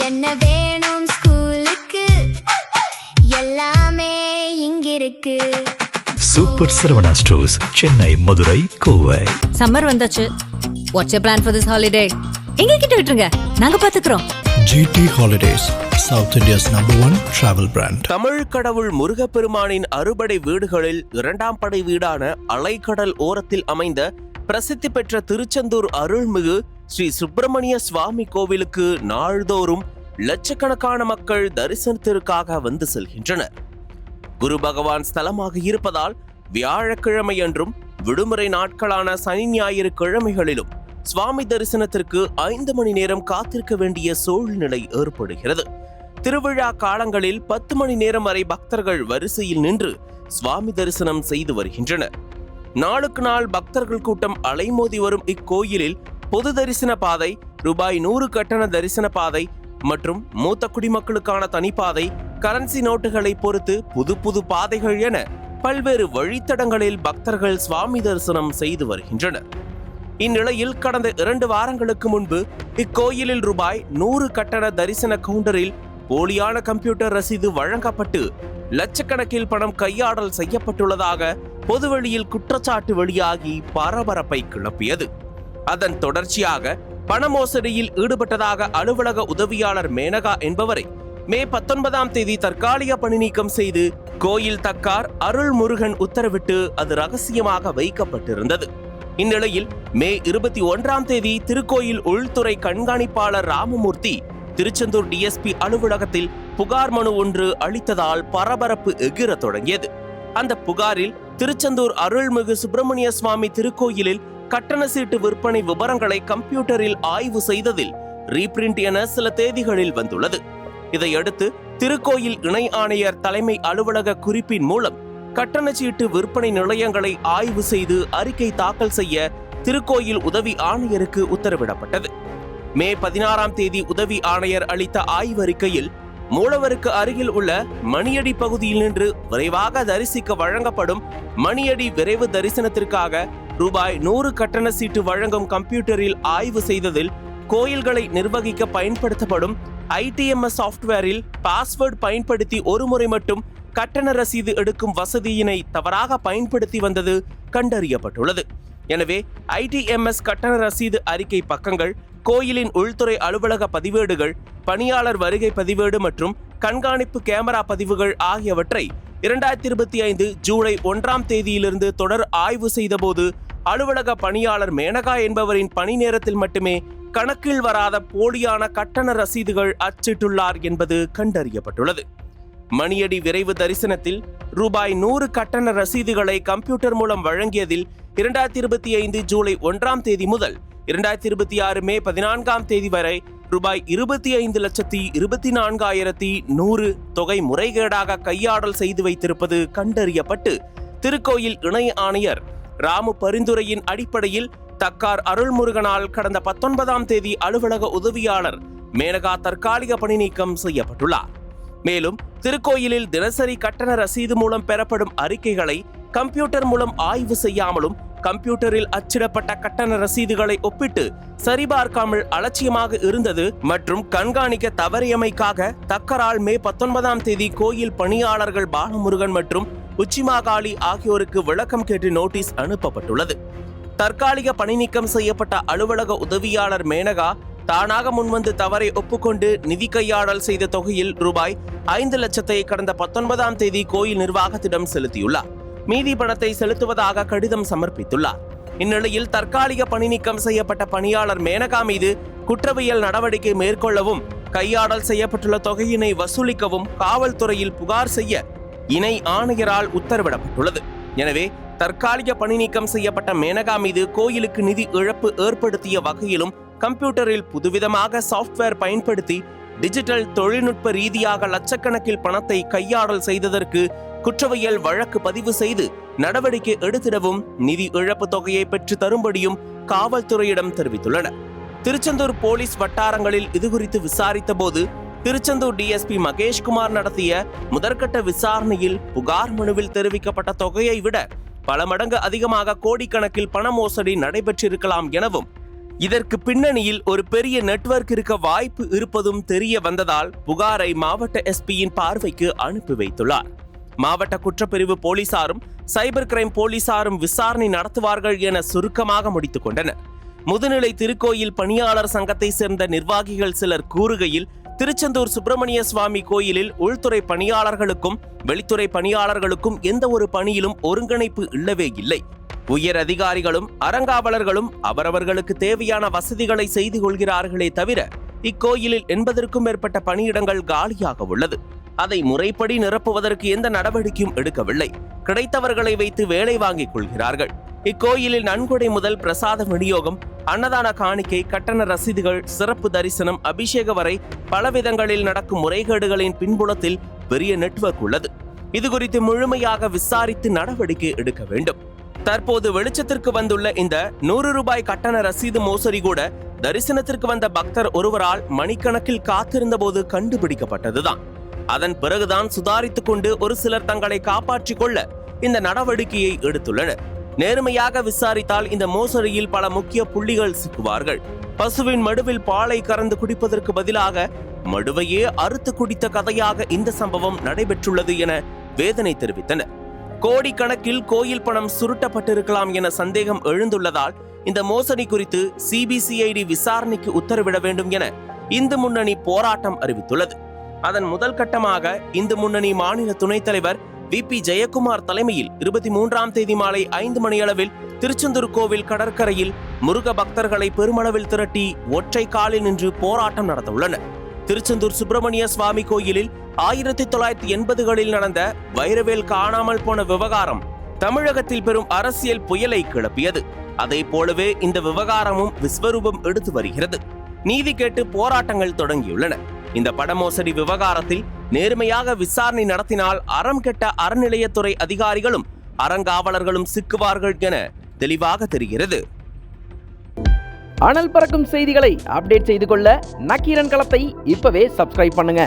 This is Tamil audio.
என்ன வேணும் ஸ்கூலுக்கு எல்லாமே இங்கிருக்கு. Super Saravana stores, Chennai, Madurai, Kovai. Summer வந்தாச்சு. What's you plan for this holiday? எங்க கிட்ட விட்டுருங்க, நாங்க பாத்துக்கிறோம். GT Holidays, South India's #1 travel brand. Tamil கடவுள் முருகப்பெருமானின் அறுபடை வீடுகளில் இரண்டாம் படை வீடான அலைக்கடல் ஓரத்தில் அமைந்த பிரசித்தி பெற்ற திருச்செந்தூர் அருள்மிகு ஸ்ரீ சுப்பிரமணிய சுவாமி கோவிலுக்கு நாள்தோறும் லட்சக்கணக்கான மக்கள் தரிசனத்திற்காக வந்து செல்கின்றனர். குரு பகவான் ஸ்தலமாக இருப்பதால் வியாழக்கிழமை அன்றும் விடுமுறை நாட்களான சனி ஞாயிறு கிழமைகளிலும் சுவாமி தரிசனத்திற்கு 5 மணி நேரம் காத்திருக்க வேண்டிய சூழ்நிலை ஏற்படுகிறது. திருவிழா காலங்களில் 10 மணி நேரம் வரை பக்தர்கள் வரிசையில் நின்று சுவாமி தரிசனம் செய்து வருகின்றனர். நாளுக்கு நாள் பக்தர்கள் கூட்டம் அலைமோதி வரும் இக்கோயிலில் பொது தரிசன பாதை, ₹100 கட்டண தரிசன பாதை மற்றும் மூத்த குடிமக்களுக்கான தனிப்பாதை, கரன்சி நோட்டுகளை பொறுத்து புது பாதைகள் என பல்வேறு வழித்தடங்களில் பக்தர்கள் சுவாமி தரிசனம் செய்து வருகின்றனர். இந்நிலையில் கடந்த 2 வாரங்களுக்கு முன்பு இக்கோயிலில் ₹100 கட்டண தரிசன கவுண்டரில் போலியான கம்ப்யூட்டர் ரசீது வழங்கப்பட்டு லட்சக்கணக்கில் பணம் கையாடல் செய்யப்பட்டுள்ளதாக பொதுவெளியில் குற்றச்சாட்டு வெளியாகி பரபரப்பை கிளப்பியது. அதன் தொடர்ச்சியாக பண மோசடியில் ஈடுபட்டதாக அலுவலக உதவியாளர் மேனகா என்பவரை மே 19ஆம் தேதி தற்காலிக பணி நீக்கம் செய்து கோயில் தக்கார் அருள்முருகன் உத்தரவிட்டு அது ரகசியமாக வைக்கப்பட்டிருந்தது. இந்நிலையில் மே 21ஆம் தேதி திருக்கோயில் உள்துறை கண்காணிப்பாளர் ராமமூர்த்தி திருச்செந்தூர் டிஎஸ்பி அலுவலகத்தில் புகார் மனு ஒன்று அளித்ததால் பரபரப்பு எகிர தொடங்கியது. அந்த புகாரில் திருச்செந்தூர் அருள்மிகு சுப்பிரமணிய சுவாமி திருக்கோயிலில் கட்டண சீட்டு விற்பனை விவரங்களை கம்ப்யூட்டரில் ஆய்வு செய்ததில் ரீபிரிண்ட் என சில தேதிகளில் வந்துள்ளது. இதையடுத்து திருக்கோயில் இணை ஆணையர் தலைமை அலுவலக குறிப்பின் மூலம் கட்டண சீட்டு விற்பனை நிலையங்களை ஆய்வு செய்து அறிக்கை தாக்கல் செய்ய திருக்கோயில் உதவி ஆணையருக்கு உத்தரவிடப்பட்டது. மே 16ஆம் தேதி உதவி ஆணையர் அளித்த ஆய்வறிக்கையில் மூலவருக்கு அருகில் உள்ள மணியடி பகுதியில் நின்று விரைவாக தரிசிக்க வழங்கப்படும் மணியடி விரைவு தரிசனத்திற்காக ₹100 கட்டண சீட்டு வழங்கும் கம்ப்யூட்டரில் ஆய்வு செய்ததில் கோயில்களை நிர்வகிக்க பயன்படுத்தப்படும் ITMS சாஃப்ட்வேரில் பாஸ்வேர்டு பயன்படுத்தி ஒரு முறை மட்டும் கட்டண ரசீது எடுக்கும் வசதியினை தவறாக பயன்படுத்தி வந்தது கண்டறியப்பட்டுள்ளது. எனவே ITMS கட்டண ரசீது அறிக்கை பக்கங்கள், கோயிலின் உள்துறை அலுவலக பதிவேடுகள், பணியாளர் வருகை பதிவேடு மற்றும் கண்காணிப்பு கேமரா பதிவுகள் ஆகியவற்றை 2025 ஜூலை 1ஆம் தேதியிலிருந்து தொடர் ஆய்வு செய்தபோது அலுவலக பணியாளர் மேனகா என்பவரின் பணி நேரத்தில் மட்டுமே கணக்கில் வராத போலியான கட்டண ரசீதுகள் அச்சிட்டுள்ளார் என்பது கண்டறியப்பட்டுள்ளது. மணியடி விரைவு தரிசனத்தில் ₹100 கட்டண ரசீதுகளை கம்ப்யூட்டர் மூலம் வழங்கியதில் 2025 ஜூலை 1ஆம் தேதி முதல் 2026 மே 14ஆம் தேதி வரை ₹25,24,100 தொகை முறைகேடாக கையாடல் செய்து வைத்திருப்பது கண்டறியப்பட்டு திருக்கோயில் இணை ஆணையர் ராமு பரிந்துரையின் அடிப்படையில் தக்கார் அருள்முருகனால் கடந்த 19ஆம் தேதி அலுவலக உதவியாளர் மேனகா தற்காலிக பணி நீக்கம் செய்யப்பட்டுள்ளார். மேலும் திருக்கோயிலில் தினசரி கட்டண ரசீது மூலம் பெறப்படும் அறிக்கைகளை கம்ப்யூட்டர் மூலம் ஆய்வு செய்யாமலும் கம்ப்யூட்டரில் அச்சிடப்பட்ட கட்டண ரசீதுகளை ஒப்பிட்டு சரிபார்க்காமல் அலட்சியமாக இருந்தது மற்றும் கண்காணிக்க தவறியமைக்காக தக்கரால் மே 19ஆம் தேதி கோயில் பணியாளர்கள் பாலமுருகன் மற்றும் உச்சிமாகாளி ஆகியோருக்கு விளக்கம் கேட்டு நோட்டீஸ் அனுப்பப்பட்டுள்ளது. தற்காலிக பணி நீக்கம் செய்யப்பட்ட அலுவலக உதவியாளர் மேனகா தானாக முன்வந்து தவறை ஒப்புக்கொண்டு நிதி கையாடல் செய்த தொகையில் ₹5 லட்சத்தை கடந்த 19ஆம் தேதி கோயில் நிர்வாகத்திடம் செலுத்தியுள்ளார். மீதி பணத்தை செலுத்துவதாக கடிதம் சமர்ப்பித்துள்ளார். இந்நிலையில் தற்காலிக பணி நீக்கம் செய்யப்பட்ட பணியாளர் மேனகா மீது குற்றவியல் நடவடிக்கை மேற்கொள்ளவும் கையாடல் செய்யப்பட்டுள்ள தொகையினை வசூலிக்கவும் காவல்துறையில் புகார் செய்ய இணை ஆணையரால் உத்தரவிடப்பட்டுள்ளது. எனவே தற்காலிக பணி நீக்கம் செய்யப்பட்ட மேனகா மீது கோயிலுக்கு நிதி இழப்பு ஏற்படுத்திய வகையிலும் கம்ப்யூட்டரில் புதுவிதமாக சாஃப்ட்வேர் பயன்படுத்தி டிஜிட்டல் தொழில்நுட்ப ரீதியாக லட்சக்கணக்கில் பணத்தை கையாடல் செய்ததற்கு குற்றவியல் வழக்கு பதிவு செய்து நடவடிக்கை எடுத்திடவும் நிதி இழப்பு தொகையை பெற்று தரும்படியும் காவல்துறையிடம் தெரிவித்துள்ளனர். திருச்செந்தூர் போலீஸ் வட்டாரங்களில் இதுகுறித்து விசாரித்த போது திருச்செந்தூர் டிஎஸ்பி மகேஷ்குமார் நடத்திய முதற்கட்ட விசாரணையில் புகார் மனுவில் தெரிவிக்கப்பட்ட தொகையை விட பல மடங்கு அதிகமாக கோடிக்கணக்கில் பண மோசடி நடைபெற்றிருக்கலாம் எனவும் இதற்கு பின்னணியில் ஒரு பெரிய நெட்வொர்க் இருக்க வாய்ப்பு இருப்பதும் தெரிய வந்ததால் புகாரை மாவட்ட எஸ்பியின் பார்வைக்கு அனுப்பி வைத்துள்ளார். மாவட்ட குற்றப்பிரிவு போலீசாரும் சைபர் கிரைம் போலீசாரும் விசாரணை நடத்துவார்கள் என சுருக்கமாக முடித்துக் கொண்டனர். முதுநிலை திருக்கோயில் பணியாளர் சங்கத்தை சேர்ந்த நிர்வாகிகள் சிலர் கூறுகையில், திருச்செந்தூர் சுப்பிரமணிய சுவாமி கோயிலில் உள்துறை பணியாளர்களுக்கும் வெளித்துறை பணியாளர்களுக்கும் எந்த ஒரு பணியிலும் ஒருங்கிணைப்பு இல்லவே இல்லை. உயர் அதிகாரிகளும் அறங்காவலர்களும் அவரவர்களுக்கு தேவையான வசதிகளை செய்து கொள்கிறார்களே தவிர இக்கோயிலில் 80க்கும் மேற்பட்ட பணியிடங்கள் காலியாக உள்ளது. அதை முறைப்படி நிரப்புவதற்கு எந்த நடவடிக்கையும் எடுக்கவில்லை. கிடைத்தவர்களை வைத்து வேலை வாங்கிக் கொள்கிறார்கள். இக்கோயிலில் நன்கொடை முதல் பிரசாத விநியோகம், அன்னதான காணிக்கை, கட்டண ரசீதுகள், சிறப்பு தரிசனம், அபிஷேக வரை பலவிதங்களில் நடக்கும் முறைகேடுகளின் பின்புலத்தில் பெரிய நெட்வொர்க் உள்ளது. இது குறித்து முழுமையாக விசாரித்து நடவடிக்கை எடுக்க வேண்டும். தற்போது வெளிச்சத்திற்கு வந்துள்ள இந்த 100 ரூபாய் கட்டண ரசீது மோசடி கூட தரிசனத்திற்கு வந்த பக்தர் ஒருவரால் மணிக்கணக்கில் காத்திருந்த போது கண்டுபிடிக்கப்பட்டதுதான். அதன் பிறகுதான் சுதாரித்துக் கொண்டு ஒரு சிலர் தங்களை காப்பாற்றிக் கொள்ள இந்த நடவடிக்கையை எடுத்துள்ளனர். நேர்மையாக விசாரித்தால் இந்த மோசடியில் பல முக்கிய புள்ளிகள் சிக்குவார்கள். பசுவின் மடுவில் பாலை கறந்து குடிப்பதற்கு பதிலாக மடுவையே அறுத்து குடித்த கதையாக இந்த சம்பவம் நடைபெற்றுள்ளது என வேதனை தெரிவித்தனர். கோடிக்கணக்கில் கோயில் பணம் சுருட்டப்பட்டிருக்கலாம் என சந்தேகம் எழுந்துள்ளதால் இந்த மோசடி குறித்து சிபிசிஐடி விசாரணைக்கு உத்தரவிட வேண்டும் என இந்து முன்னணி போராட்டம் அறிவித்துள்ளது. அதன் முதல் கட்டமாக இந்து முன்னணி மாநில துணைத் தலைவர் VP ஜெயக்குமார் தலைமையில் 23ஆம் தேதி மாலை 5 மணியளவில் திருச்செந்தூர் கோவில் கடற்கரையில் முருக பக்தர்களை பெருமளவில் திரட்டி ஒற்றை காலில் நின்று போராட்டம் நடத்தவுள்ளனர். திருச்செந்தூர் சுப்பிரமணிய சுவாமி கோயிலில் 1980களில் நடந்த வைரவேல் காணாமல் போன விவகாரம் தமிழகத்தில் பெரும் அரசியல் புயலை கிளப்பியது. அதை போலவே இந்த விவகாரமும் விஸ்வரூபம் எடுத்து வருகிறது. நீதி கேட்டு போராட்டங்கள் தொடங்கியுள்ளன. இந்த படமோசடி விவகாரத்தில் நேர்மையாக விசாரணை நடத்தினால் அறம் கெட்ட அறநிலையத்துறை அதிகாரிகளும் அறங்காவலர்களும் சிக்குவார்கள் என தெளிவாக தெரிகிறது. அனல் பறக்கும் செய்திகளை அப்டேட் செய்து கொள்ள நக்கீரன் களத்தை இப்பவே சப்ஸ்கிரைப் பண்ணுங்க.